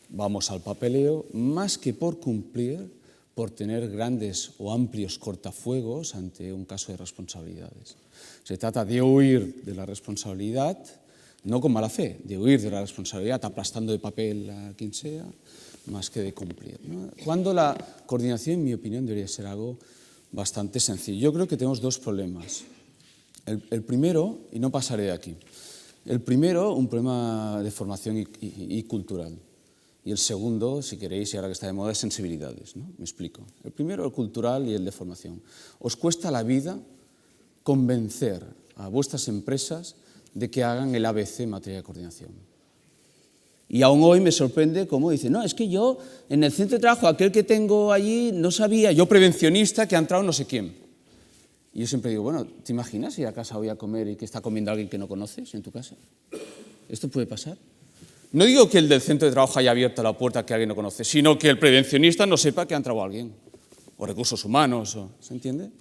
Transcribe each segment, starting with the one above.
vamos al papeleo, más que por cumplir, por tener grandes o amplios cortafuegos ante un caso de responsabilidades. Se trata de huir de la responsabilidad, no con mala fe, de huir de la responsabilidad aplastando de papel a quien sea, más que de cumplir, ¿no? Cuando la coordinación, en mi opinión, debería ser algo bastante sencillo. Yo creo que tenemos dos problemas. El primero, y no pasaré de aquí, el primero, un problema de formación y cultural. Y el segundo, si queréis, y ahora que está de moda, es sensibilidades, ¿no? Me explico. El primero, el cultural, y el de formación. Os cuesta la vida convencer a vuestras empresas de que hagan el ABC en materia de coordinación. Y aún hoy me sorprende cómo dicen, no, es que yo en el centro de trabajo, aquel que tengo allí, no sabía, yo prevencionista, que ha entrado no sé quién. Y yo siempre digo, bueno, ¿te imaginas ir a casa hoy a comer y que está comiendo alguien que no conoces en tu casa? ¿Esto puede pasar? No digo que el del centro de trabajo haya abierto la puerta que alguien no conoce, sino que el prevencionista no sepa que ha entrado alguien, o recursos humanos, ¿se entiende?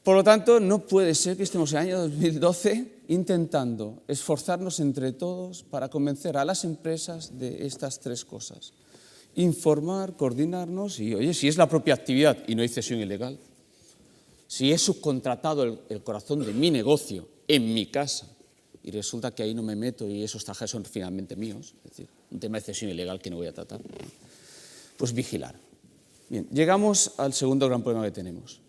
Por lo tanto, no puede ser que estemos en el año 2012 intentando esforzarnos entre todos para convencer a las empresas de estas tres cosas. Informar, coordinarnos y, oye, si es la propia actividad y no hay cesión ilegal, si he subcontratado el corazón de mi negocio en mi casa y resulta que ahí no me meto y esos trajes son finalmente míos, es decir, un tema de cesión ilegal que no voy a tratar, pues vigilar. Bien, llegamos al segundo gran problema que tenemos,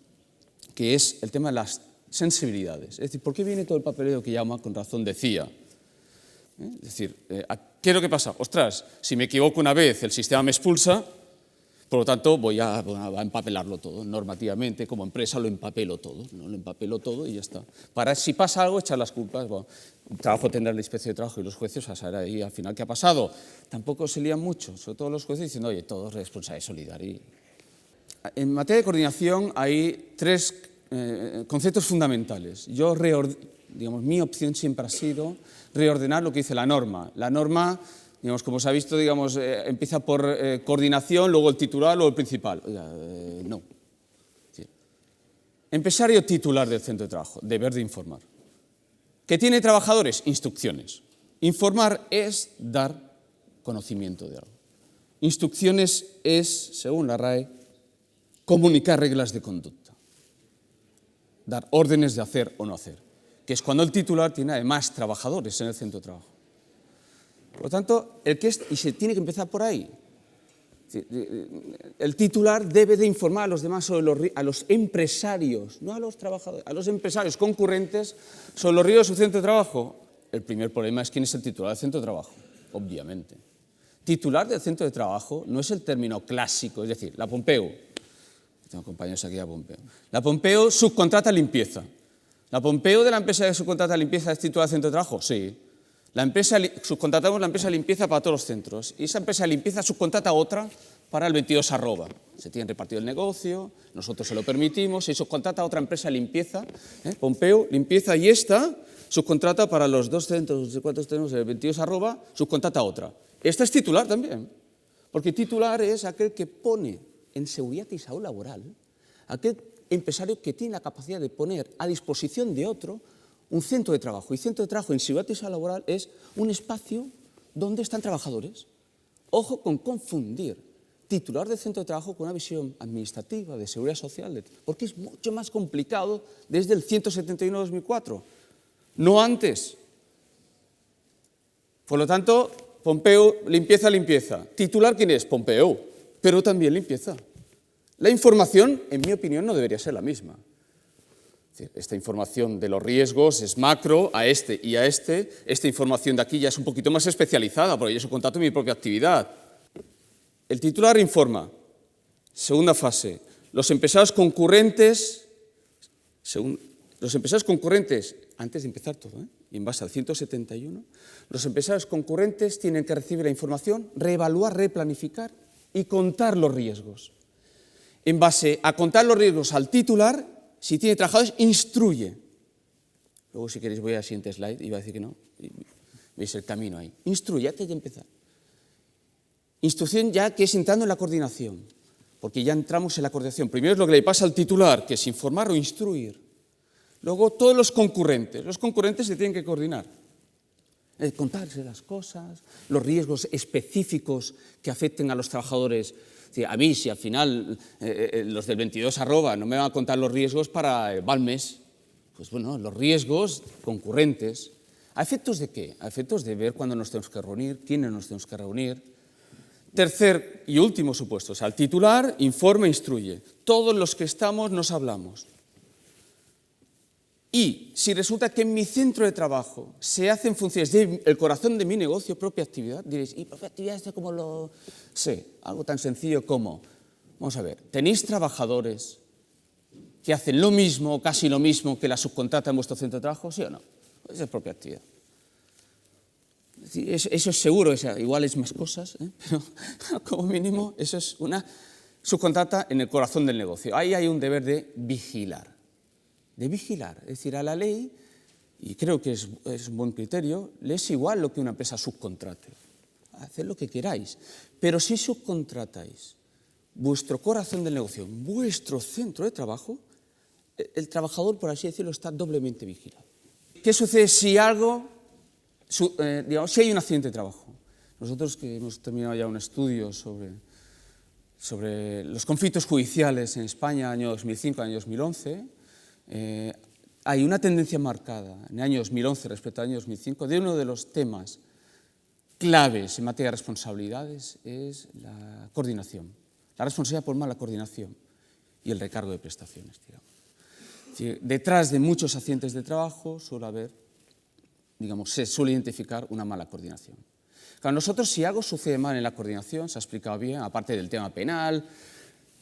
que es el tema de las sensibilidades. Es decir, ¿por qué viene todo el papeleo que Jaume con razón decía? Es decir, ¿qué es lo que pasa? Ostras, si me equivoco una vez, el sistema me expulsa, por lo tanto voy a empapelarlo todo. Normativamente, como empresa, lo empapelo todo, ¿no? Lo empapelo todo y ya está. Para si pasa algo, echar las culpas. Bueno, el trabajo tendrá la inspección de trabajo y los jueces a saber ahí al final qué ha pasado. Tampoco se lían mucho, sobre todo los jueces diciendo, oye, todo es responsabilidad solidaria. En materia de coordinación hay tres conceptos fundamentales. Mi opción siempre ha sido reordenar lo que dice la norma. La norma, digamos, como se ha visto, digamos, empieza por coordinación, luego el titular, luego el principal. Oiga, no. Sí. Empresario titular del centro de trabajo, deber de informar. ¿Qué tiene trabajadores? Instrucciones. Informar es dar conocimiento de algo. Instrucciones es, según la RAE, comunicar reglas de conducta, dar órdenes de hacer o no hacer, que es cuando el titular tiene además trabajadores en el centro de trabajo. Por lo tanto, y se tiene que empezar por ahí. El titular debe de informar a los demás, a los empresarios, no a los trabajadores, a los empresarios concurrentes sobre los riesgos de su centro de trabajo. El primer problema es quién es el titular del centro de trabajo, obviamente. Titular del centro de trabajo no es el término clásico, es decir, la Pompeu. Tengo compañeros aquí a Pompeu. La Pompeu subcontrata limpieza. ¿La Pompeu de la empresa que subcontrata limpieza es titular del centro de trabajo? Sí. Subcontratamos la empresa de limpieza para todos los centros y esa empresa de limpieza subcontrata otra para el 22@. Se tiene repartido el negocio, nosotros se lo permitimos y subcontrata a otra empresa de limpieza, Pompeu, limpieza, y esta subcontrata para los dos centros, de cuántos tenemos, el 22@, subcontrata a otra. Esta es titular también, porque titular es aquel que pone en seguridad y salud laboral, aquel empresario que tiene la capacidad de poner a disposición de otro un centro de trabajo. Y centro de trabajo en seguridad y salud laboral es un espacio donde están trabajadores. Ojo con confundir titular de centro de trabajo con una visión administrativa, de seguridad social, porque es mucho más complicado desde el 171/2004, no antes. Por lo tanto, Pompeu, limpieza. ¿Titular quién es? Pompeu, pero también limpieza. La información, en mi opinión, no debería ser la misma. Esta información de los riesgos es macro a este y a este. Esta información de aquí ya es un poquito más especializada, porque yo contrato mi propia actividad. El titular informa. Segunda fase. Los empresarios concurrentes, antes de empezar todo, y en base al 171, los empresarios concurrentes tienen que recibir la información, reevaluar, replanificar y contar los riesgos. En base a contar los riesgos al titular, si tiene trabajadores, instruye. Luego, si queréis, voy al siguiente slide. Iba a decir que no. Veis el camino ahí. Instruye, antes de empezar. Instrucción ya que es entrando en la coordinación. Porque ya entramos en la coordinación. Primero es lo que le pasa al titular, que es informar o instruir. Luego, todos los concurrentes. Los concurrentes se tienen que coordinar. contarse las cosas, los riesgos específicos que afecten a los trabajadores. A mí, si al final los del 22 arroba no me van a contar los riesgos para Balmes, pues bueno, los riesgos concurrentes. ¿A efectos de qué? A efectos de ver cuándo nos tenemos que reunir, quiénes nos tenemos que reunir. Tercer y último supuesto, o sea, el titular informa e instruye. Todos los que estamos nos hablamos. Y si resulta que en mi centro de trabajo se hacen funciones del corazón de mi negocio, propia actividad, diréis, ¿y propia actividad esto cómo lo sé? Algo tan sencillo como, vamos a ver, ¿tenéis trabajadores que hacen lo mismo o casi lo mismo que la subcontrata en vuestro centro de trabajo? ¿Sí o no? Esa es propia actividad. Eso es seguro, igual es más cosas, pero como mínimo eso es una subcontrata en el corazón del negocio. Ahí hay un deber de vigilar. Es decir, a la ley, y creo que es un buen criterio, le es igual lo que una empresa subcontrate. Haced lo que queráis, pero si subcontratáis vuestro corazón del negocio, vuestro centro de trabajo, el trabajador, por así decirlo, está doblemente vigilado. ¿Qué sucede si si hay un accidente de trabajo? Nosotros que hemos terminado ya un estudio sobre los conflictos judiciales en España, año 2005, año 2011, hay una tendencia marcada en el año 2011 respecto al año 2005 de uno de los temas claves en materia de responsabilidades es la coordinación, la responsabilidad por mala coordinación y el recargo de prestaciones, digamos. Es decir, detrás de muchos accidentes de trabajo se suele identificar una mala coordinación. Claro, nosotros si algo sucede mal en la coordinación, se ha explicado bien, aparte del tema penal,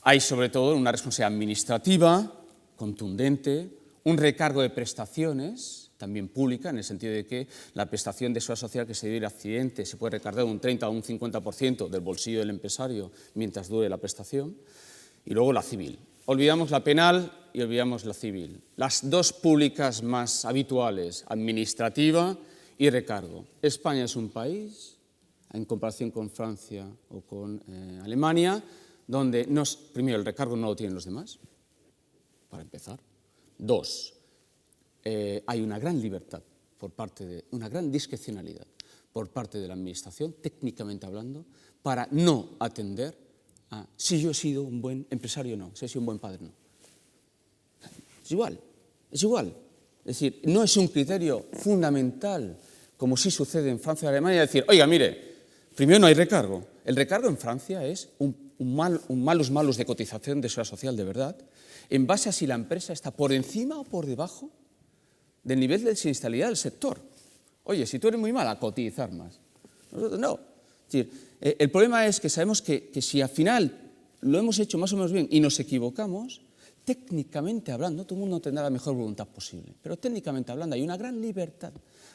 hay sobre todo una responsabilidad administrativa contundente, un recargo de prestaciones, también pública, en el sentido de que la prestación de seguridad social que se debe al accidente se puede recargar un 30 o un 50% del bolsillo del empresario mientras dure la prestación, y luego la civil. Olvidamos la penal y olvidamos la civil. Las dos públicas más habituales, administrativa y recargo. España es un país, en comparación con Francia o con Alemania, donde primero el recargo no lo tienen los demás, para empezar. Dos, hay una gran libertad una gran discrecionalidad por parte de la Administración, técnicamente hablando, para no atender a si yo he sido un buen empresario o no, si he sido un buen padre o no. Es igual. Es decir, no es un criterio fundamental, como sí sucede en Francia y Alemania, decir, oiga, mire, primero no hay recargo. El recargo en Francia es un malus de cotización de seguridad social de verdad, en base a si la empresa está por encima o por debajo del nivel de siniestralidad del sector. Oye, si tú eres muy mala, cotizar más. Nosotros no. Es decir, el problema es que sabemos que si al final lo hemos hecho más o menos bien y nos equivocamos, técnicamente hablando, todo el mundo tendrá la mejor voluntad posible, pero técnicamente hablando hay una gran libertad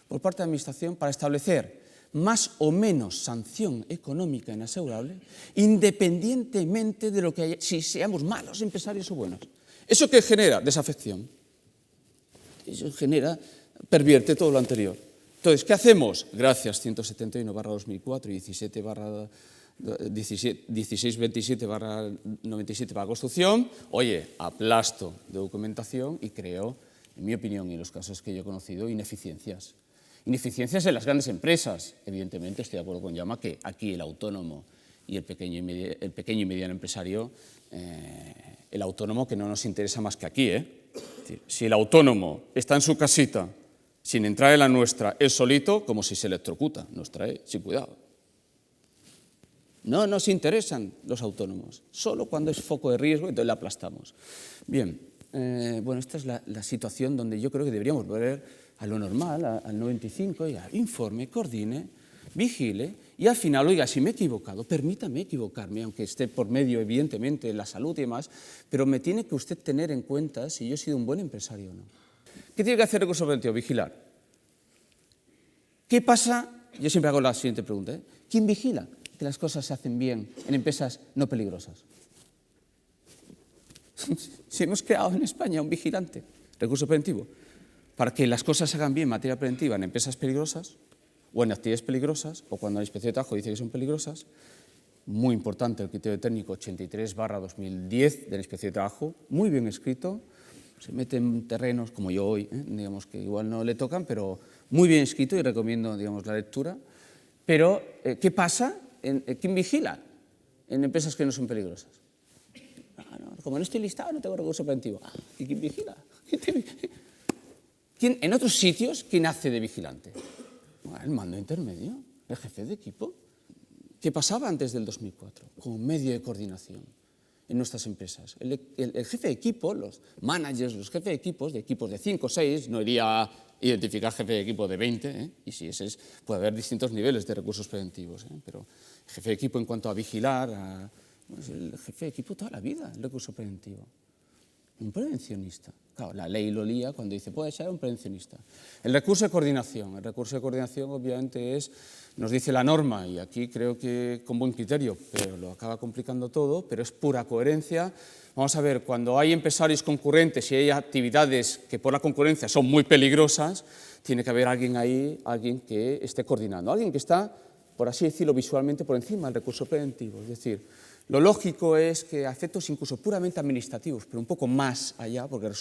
por parte de la Administración para establecer más o menos sanción económica inasegurable, independientemente de lo que haya, si seamos malos empresarios o buenos. ¿Eso qué genera? Desafección. Eso pervierte todo lo anterior. Entonces, ¿qué hacemos? Gracias 171/2004 y 1627/97 para la construcción, oye, aplasto de documentación y creo, en mi opinión y en los casos que yo he conocido, ineficiencias. Ineficiencias en las grandes empresas. Evidentemente, estoy de acuerdo con Jaume que aquí el autónomo y el pequeño y mediano empresario, el autónomo que no nos interesa más que aquí. Es decir, si el autónomo está en su casita, sin entrar en la nuestra, él solito, como si se electrocuta, nos trae sin cuidado. No nos interesan los autónomos, solo cuando es foco de riesgo, entonces le aplastamos. Bien, bueno, esta es la situación donde yo creo que deberíamos volver a lo normal, al 95, ya, informe, coordine, vigile, y al final, oiga, si me he equivocado, permítame equivocarme, aunque esté por medio, evidentemente, la salud y demás, pero me tiene que usted tener en cuenta si yo he sido un buen empresario o no. ¿Qué tiene que hacer el recurso preventivo? Vigilar. ¿Qué pasa? Yo siempre hago la siguiente pregunta. ¿Quién vigila que las cosas se hacen bien en empresas no peligrosas? Si hemos creado en España un vigilante, recurso preventivo, para que las cosas se hagan bien en materia preventiva en empresas peligrosas o en actividades peligrosas, o cuando la Inspección de Trabajo dice que son peligrosas, muy importante el criterio técnico 83/2010 de la Inspección de Trabajo, muy bien escrito, se mete en terrenos como yo hoy, digamos que igual no le tocan, pero muy bien escrito y recomiendo, digamos, la lectura. Pero, ¿qué pasa? ¿Quién vigila en empresas que no son peligrosas? Como no estoy listado, no tengo recurso preventivo. ¿Y quién vigila? En otros sitios, ¿quién hace de vigilante? El mando intermedio, el jefe de equipo. ¿Qué pasaba antes del 2004? Como medio de coordinación en nuestras empresas. El jefe de equipo, los managers, los jefes de equipos de 5 o 6, no iría a identificar jefe de equipo de 20, y si ese es, puede haber distintos niveles de recursos preventivos, pero el jefe de equipo en cuanto a vigilar, pues el jefe de equipo toda la vida, el recurso preventivo. Un prevencionista. Claro, la ley lo lía cuando dice, puede ser un prevencionista. El recurso de coordinación obviamente nos dice la norma, y aquí creo que con buen criterio, pero lo acaba complicando todo, pero es pura coherencia. Vamos a ver, cuando hay empresarios concurrentes y hay actividades que por la concurrencia son muy peligrosas, tiene que haber alguien ahí, alguien que esté coordinando, alguien que está, por así decirlo visualmente, por encima del recurso preventivo. Es decir, lo lógico es que a efectos incluso puramente administrativos, pero un poco más allá, porque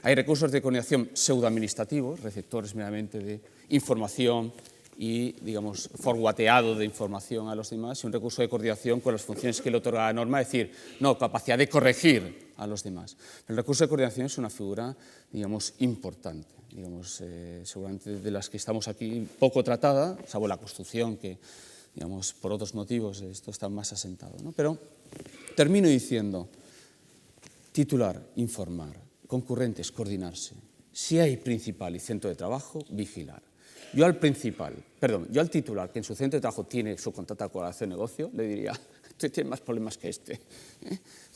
hay recursos de coordinación pseudoadministrativos, receptores meramente de información y, digamos, forwateado de información a los demás, y un recurso de coordinación con las funciones que le otorga la norma, es decir, no, capacidad de corregir a los demás. Pero el recurso de coordinación es una figura, digamos, importante, digamos, seguramente de las que estamos aquí poco tratada, salvo la construcción que, digamos, por otros motivos esto está más asentado, ¿no? Pero termino diciendo, titular, informar, concurrentes, coordinarse. Si hay principal y centro de trabajo, vigilar. Yo al titular, que en su centro de trabajo tiene su contrato de colaboración de negocio, le diría, usted tiene más problemas que este.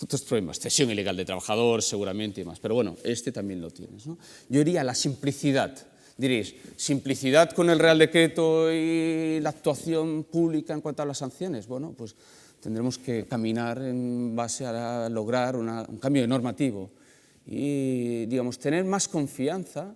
Otros problemas, cesión ilegal de trabajador, seguramente y más, pero bueno, este también lo tienes, ¿no? Yo iría a la simplicidad. Diréis, ¿simplicidad con el Real Decreto y la actuación pública en cuanto a las sanciones? Bueno, pues tendremos que caminar en base a lograr un cambio normativo y, digamos, tener más confianza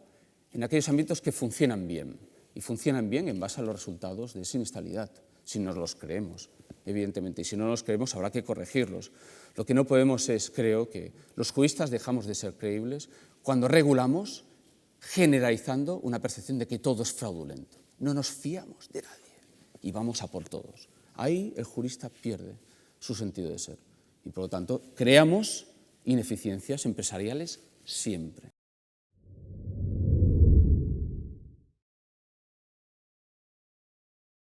en aquellos ámbitos que funcionan bien, y funcionan bien en base a los resultados de siniestralidad, si nos los creemos, evidentemente, y si no nos creemos habrá que corregirlos. Lo que no podemos es, creo, que los juristas dejamos de ser creíbles cuando regulamos generalizando una percepción de que todo es fraudulento. No nos fiamos de nadie y vamos a por todos. Ahí el jurista pierde su sentido de ser y, por lo tanto, creamos ineficiencias empresariales siempre.